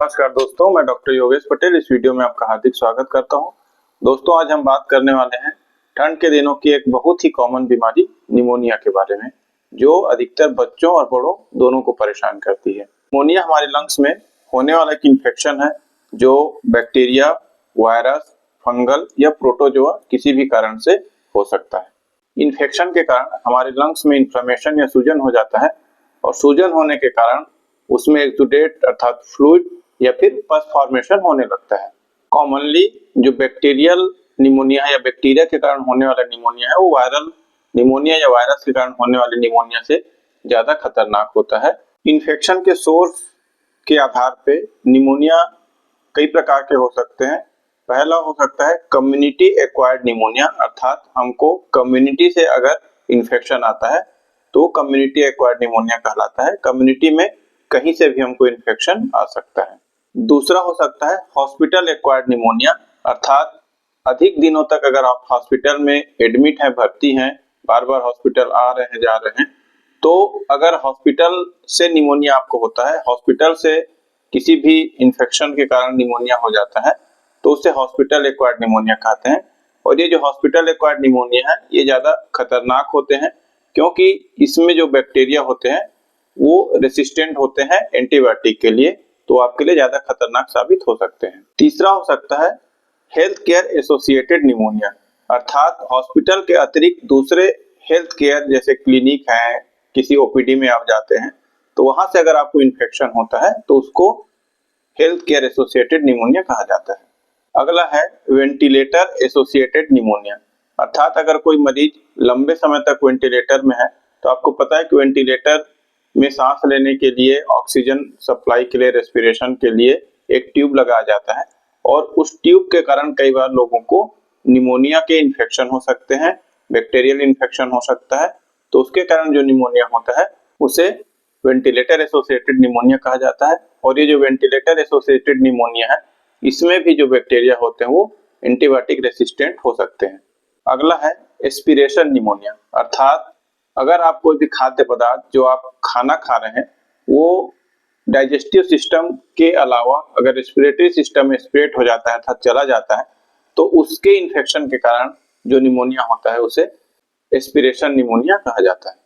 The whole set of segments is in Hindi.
नमस्कार दोस्तों, मैं डॉक्टर योगेश पटेल इस वीडियो में आपका हार्दिक स्वागत करता हूं। दोस्तों, आज हम बात करने वाले हैं ठंड के दिनों की एक बहुत ही कॉमन बीमारी निमोनिया के बारे में, जो अधिकतर बच्चों और बड़ों दोनों को परेशान करती है। निमोनिया हमारे लंग्स में होने वाला एक इन्फेक्शन है जो बैक्टीरिया, वायरस, फंगल या प्रोटोजोआ किसी भी कारण से हो सकता है। इन्फेक्शन के कारण हमारे लंग्स में इन्फ्लेमेशन या सूजन हो जाता है और सूजन होने के कारण उसमें एक्सुडेट अर्थात फ्लूइड या फिर पस फॉर्मेशन होने लगता है। कॉमनली जो बैक्टीरियल निमोनिया है या बैक्टीरिया के कारण होने वाला निमोनिया है वो वायरल निमोनिया या वायरस के कारण होने वाले निमोनिया से ज्यादा खतरनाक होता है। इन्फेक्शन के सोर्स के आधार पे निमोनिया कई प्रकार के हो सकते हैं। पहला हो सकता है कम्युनिटी एक्वायर्ड निमोनिया, अर्थात हमको कम्युनिटी से अगर इन्फेक्शन आता है तो कम्युनिटी एक्वायर्ड निमोनिया कहलाता है। कम्युनिटी में कहीं से भी हमको इन्फेक्शन आ सकता है। दूसरा हो सकता है हॉस्पिटल एक्वायर्ड निमोनिया, अर्थात अधिक दिनों तक अगर आप हॉस्पिटल में एडमिट हैं, भर्ती हैं, बार बार हॉस्पिटल आ रहे हैं, जा रहे हैं, तो अगर हॉस्पिटल से निमोनिया आपको होता है, हॉस्पिटल से किसी भी इन्फेक्शन के कारण निमोनिया हो जाता है, तो उसे हॉस्पिटल एक्वायर्ड निमोनिया कहते हैं। और ये जो हॉस्पिटल एक्वायर्ड निमोनिया है ये ज्यादा खतरनाक होते हैं क्योंकि इसमें जो बैक्टीरिया होते हैं वो रेसिस्टेंट होते हैं एंटीबायोटिक के लिए, तो आपके लिए ज्यादा खतरनाक साबित हो सकते हैं। तीसरा हो सकता है हेल्थ केयर एसोसिएटेड निमोनिया, अर्थात हॉस्पिटल के अतिरिक्त दूसरे हेल्थ केयर जैसे क्लिनिक है, किसी ओपीडी में आप जाते हैं तो वहां से अगर आपको इन्फेक्शन होता है तो उसको हेल्थ केयर एसोसिएटेड निमोनिया कहा जाता है। अगला है वेंटिलेटर एसोसिएटेड निमोनिया, अर्थात अगर कोई मरीज लंबे समय तक वेंटिलेटर में है तो आपको पता है कि वेंटिलेटर में सांस लेने के लिए, ऑक्सीजन सप्लाई के लिए, रेस्पिरेशन के लिए एक ट्यूब लगाया जाता है और उस ट्यूब के कारण कई बार लोगों को निमोनिया के इन्फेक्शन हो सकते हैं, बैक्टीरियल इन्फेक्शन हो सकता है। तो उसके कारण जो निमोनिया होता है उसे वेंटिलेटर एसोसिएटेड निमोनिया कहा जाता है। और ये जो वेंटिलेटर एसोसिएटेड निमोनिया है इसमें भी जो बैक्टीरिया होते हैं वो एंटीबायोटिक रेसिस्टेंट हो सकते हैं। अगला है एस्पिरेशन निमोनिया, अर्थात अगर आप कोई भी खाद्य पदार्थ जो आप खाना खा रहे हैं वो डाइजेस्टिव सिस्टम के अलावा अगर रेस्पिरेटरी सिस्टम में स्प्रेड हो जाता है अर्थात चला जाता है तो उसके इन्फेक्शन के कारण जो निमोनिया होता है उसे एस्पिरेशन निमोनिया कहा जाता है।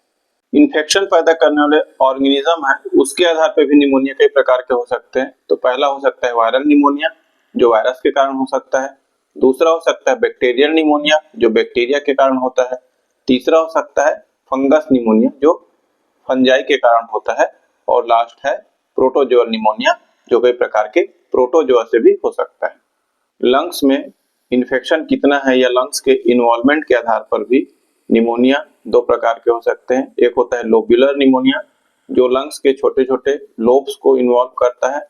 इन्फेक्शन पैदा करने वाले ऑर्गेनिज्म है उसके आधार पर भी निमोनिया कई प्रकार के हो सकते हैं। तो पहला हो सकता है वायरल निमोनिया जो वायरस के कारण हो सकता है। दूसरा हो सकता है बैक्टीरियल निमोनिया जो बैक्टीरिया के कारण होता है। तीसरा हो सकता है फंगस निमोनिया जो फंजाई के कारण होता है। और लास्ट है प्रोटोजोअल निमोनिया जो कई प्रकार के प्रोटोजोआ से भी हो सकता है। लंग्स में इन्फेक्शन कितना है या लंग्स के इन्वॉल्वमेंट के आधार पर भी निमोनिया दो प्रकार के हो सकते हैं। एक होता है लोब्यूलर निमोनिया जो लंग्स के छोटे छोटे लोब्स को इन्वॉल्व करता है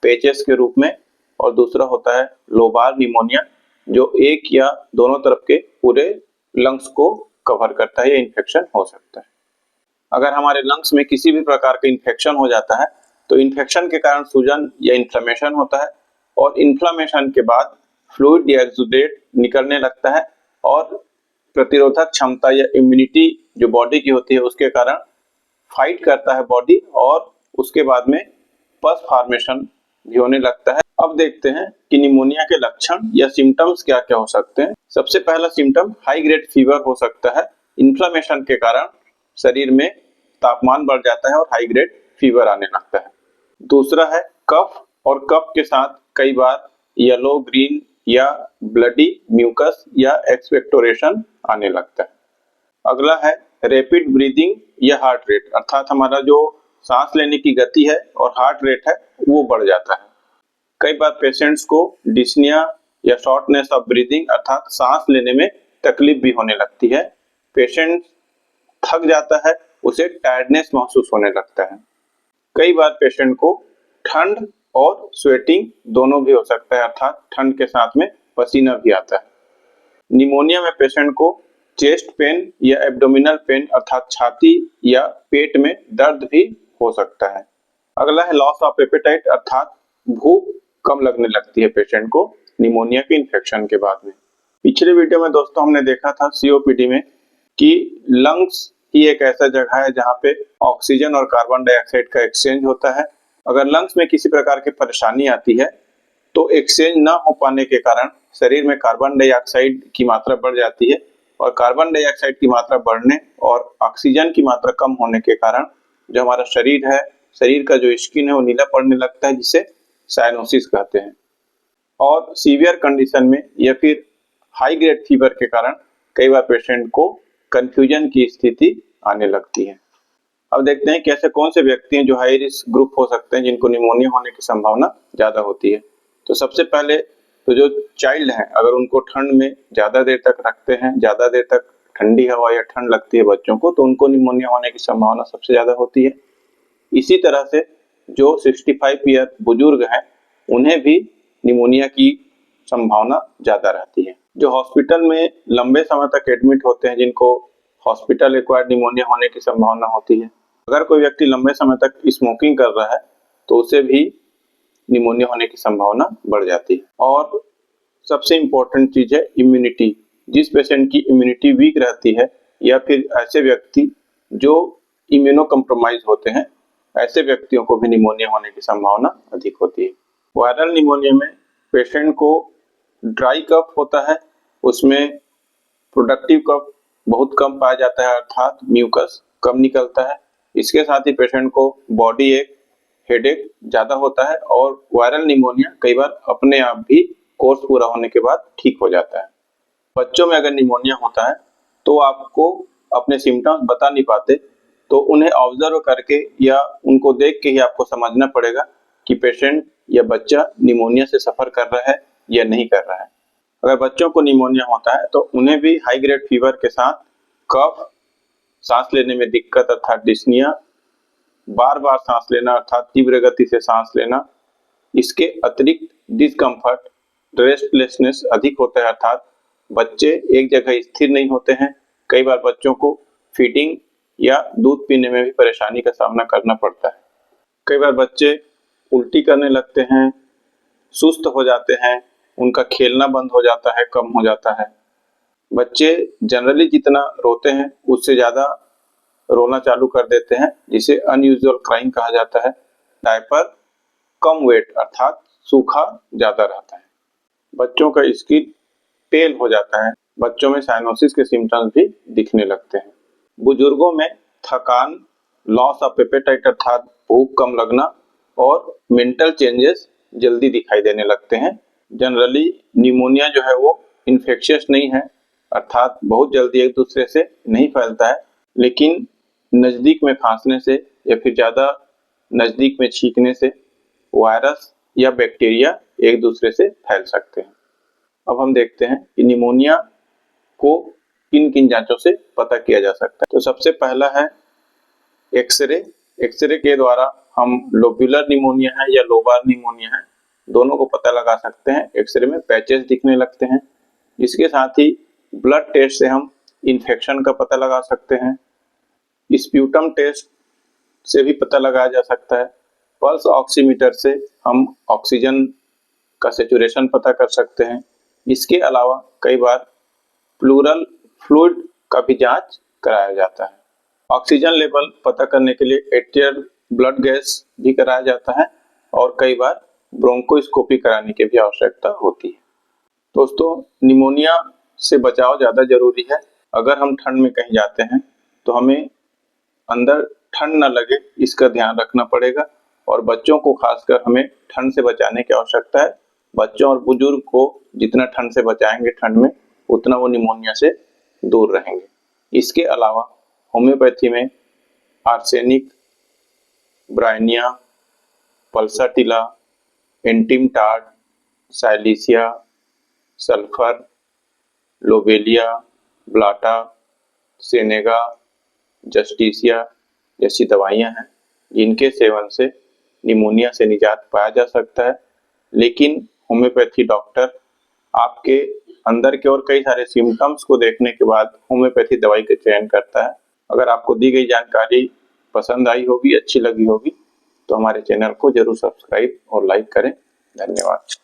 पेचेस के रूप में, और दूसरा होता है लोबार निमोनिया जो एक या दोनों तरफ के पूरे लंग्स को कवर करता है या इन्फेक्शन हो सकता है। अगर हमारे लंग्स में किसी भी प्रकार का इन्फेक्शन हो जाता है तो इन्फेक्शन के कारण सूजन या इन्फ्लेमेशन होता है और इन्फ्लेमेशन के बाद फ्लूइड या एक्सुडेट निकलने लगता है और प्रतिरोधक क्षमता या इम्यूनिटी जो बॉडी की होती है उसके कारण फाइट करता है बॉडी और उसके बाद में पस फॉर्मेशन भी होने लगता है। अब देखते हैं कि निमोनिया के लक्षण या सिम्टम्स क्या क्या हो सकते हैं। सबसे पहला सिम्टम हाई ग्रेड फीवर हो सकता है। इन्फ्लेमेशन के कारण शरीर में तापमान बढ़ जाता है और हाई ग्रेड फीवर आने लगता है। दूसरा है कफ, और कफ के साथ कई बार येलो, ग्रीन या ब्लडी म्यूकस या एक्सपेक्टोरेशन आने लगता है। अगला है रैपिड ब्रीदिंग या हार्ट रेट, अर्थात हमारा जो सांस लेने की गति है और हार्ट रेट है वो बढ़ जाता है। कई बार पेशेंट्स को डिस्निया या शॉर्टनेस ऑफ ब्रीदिंग अर्थात सांस लेने में तकलीफ भी होने लगती है। पेशेंट थक जाता है, उसे टायर्डनेस महसूस होने लगता है। कई बार पेशेंट को ठंड और स्वेटिंग दोनों भी हो सकता है, अर्थात ठंड के साथ में पसीना भी आता है। निमोनिया में पेशेंट को चेस्ट पेन या एब्डोमिनल पेन अर्थात छाती या पेट में दर्द भी हो सकता है। अगला है लॉस ऑफ एपेटाइट, अर्थात भूख कम लगने लगती है पेशेंट को निमोनिया के इन्फेक्शन के बाद में। पिछले वीडियो में दोस्तों हमने देखा था सीओपीडी में कि लंग्स ही एक ऐसा जगह है जहाँ पे ऑक्सीजन और कार्बन डाइऑक्साइड का एक्सचेंज होता है अगर लंग्स में किसी प्रकार की परेशानी आती है तो एक्सचेंज न हो पाने के कारण शरीर में कार्बन डाइऑक्साइड की मात्रा बढ़ जाती है और कार्बन डाइऑक्साइड की मात्रा बढ़ने और ऑक्सीजन की मात्रा कम होने के कारण जो हमारा शरीर है, शरीर का जो स्किन है वो नीला पड़ने लगता है, जिसे साइनोसिस कहते हैं। और सीवियर कंडीशन में या फिर हाई ग्रेड फीवर के कारण कई बार पेशेंट को कंफ्यूजन की स्थिति आने लगती है। अब देखते हैं कि ऐसे कौन से व्यक्ति हैं जो हाई रिस्क ग्रुप हो सकते हैं, जिनको निमोनिया होने की संभावना ज्यादा होती है। तो सबसे पहले तो जो चाइल्ड हैं, अगर उनको ठंड में ज्यादा देर तक रखते हैं, ज्यादा देर तक ठंडी हवा या ठंड लगती है बच्चों को, तो उनको निमोनिया होने की संभावना सबसे ज्यादा होती है। इसी तरह से जो 65 ईयर बुजुर्ग हैं, उन्हें भी निमोनिया की संभावना ज्यादा रहती है। जो हॉस्पिटल में लंबे समय तक एडमिट होते हैं, जिनको हॉस्पिटल एक्वायर्ड निमोनिया होने की संभावना होती है। अगर कोई व्यक्ति लंबे समय तक स्मोकिंग कर रहा है तो उसे भी निमोनिया होने की संभावना बढ़ जाती है। और सबसे इम्पोर्टेंट चीज है इम्यूनिटी। जिस पेशेंट की इम्यूनिटी वीक रहती है या फिर ऐसे व्यक्ति जो इम्यूनो कम्प्रोमाइज होते हैं, ऐसे व्यक्तियों को भी निमोनिया होने की संभावना अधिक होती है। वायरल निमोनिया में पेशेंट को ड्राई कफ होता है, उसमें प्रोडक्टिव कफ बहुत कम पाया जाता है, अर्थात म्यूकस कम निकलता है। इसके साथ ही पेशेंट को बॉडी एक, हेडेक ज्यादा होता है और वायरल निमोनिया कई बार अपने आप भी कोर्स पूरा होने के बाद ठीक हो जाता है। बच्चों में अगर निमोनिया होता है तो आपको अपने सिम्टम्स बता नहीं पाते, तो उन्हें ऑब्जर्व करके या उनको देख के ही आपको समझना पड़ेगा कि पेशेंट या बच्चा निमोनिया से सफर कर रहा है या नहीं कर रहा है। अगर बच्चों को निमोनिया होता है तो उन्हें भी हाई ग्रेड फीवर के साथ कफ, सांस लेने में दिक्कत अर्थात डिस्निया, बार बार सांस लेना अर्थात तीव्र गति से सांस लेना, इसके अतिरिक्त डिस्कम्फर्ट, रेस्टलेसनेस अधिक होता है, अर्थात बच्चे एक जगह स्थिर नहीं होते हैं। कई बार बच्चों को फीडिंग या दूध पीने में भी परेशानी का सामना करना पड़ता है। कई बार बच्चे उल्टी करने लगते हैं, सुस्त हो जाते हैं, उनका खेलना बंद हो जाता है, कम हो जाता है। बच्चे जनरली जितना रोते हैं उससे ज्यादा रोना चालू कर देते हैं, जिसे अनयूजुअल क्राइंग कहा जाता है। डायपर कम वेट अर्थात सूखा ज्यादा रहता है। बच्चों का स्किन पेल हो जाता है। बच्चों में साइनोसिस के सिम्टम्स भी दिखने लगते हैं। बुजुर्गों में थकान, लॉस ऑफ एपेटाइट अर्थात भूख कम लगना और मेंटल चेंजेस जल्दी दिखाई देने लगते हैं। जनरली निमोनिया जो है वो इन्फेक्शियस नहीं है, अर्थात बहुत जल्दी एक दूसरे से नहीं फैलता है, लेकिन नजदीक में खांसने से या फिर ज्यादा नजदीक में छींकने से वायरस या बैक्टीरिया एक दूसरे से फैल सकते हैं। अब हम देखते हैं कि निमोनिया को किन किन जांचों से पता किया जा सकता है। तो सबसे पहला है एक्सरे। एक्सरे के द्वारा हम लोब्यूलर निमोनिया है या लोबार निमोनिया है, दोनों को पता लगा सकते हैं। एक्सरे में पैचेस दिखने लगते हैं। इसके साथ ही ब्लड टेस्ट से हम इन्फेक्शन का पता लगा सकते हैं। स्प्यूटम टेस्ट से भी पता लगाया जा सकता है। पल्स ऑक्सीमीटर से हम ऑक्सीजन का सैचुरेशन पता कर सकते हैं। इसके अलावा कई बार प्लूरल फ्लूइड का भी जांच कराया जाता है। ऑक्सीजन लेवल पता करने के लिए एट्रियल ब्लड गैस भी कराया जाता है और कई बार ब्रोंकोस्कोपी कराने की भी आवश्यकता होती है। दोस्तों, निमोनिया से बचाव ज्यादा जरूरी है। अगर हम ठंड में कहीं जाते हैं तो हमें अंदर ठंड न लगे, इसका ध्यान रखना पड़ेगा और बच्चों को खासकर हमें ठंड से बचाने की आवश्यकता है। बच्चों और बुजुर्ग को जितना ठंड से बचाएंगे ठंड में, उतना वो निमोनिया से दूर रहेंगे। इसके अलावा होम्योपैथी में arsenic, bryonia, pulsatilla, antim tart, silicea, sulphur, lobelia, blatta, senega, justicia जैसी दवाइयां हैं, जिनके सेवन से निमोनिया से निजात पाया जा सकता है। लेकिन होम्योपैथी डॉक्टर आपके अंदर के और कई सारे सिम्टम्स को देखने के बाद होम्योपैथी दवाई का चयन करता है। अगर आपको दी गई जानकारी पसंद आई होगी, अच्छी लगी होगी, तो हमारे चैनल को जरूर सब्सक्राइब और लाइक करें। धन्यवाद।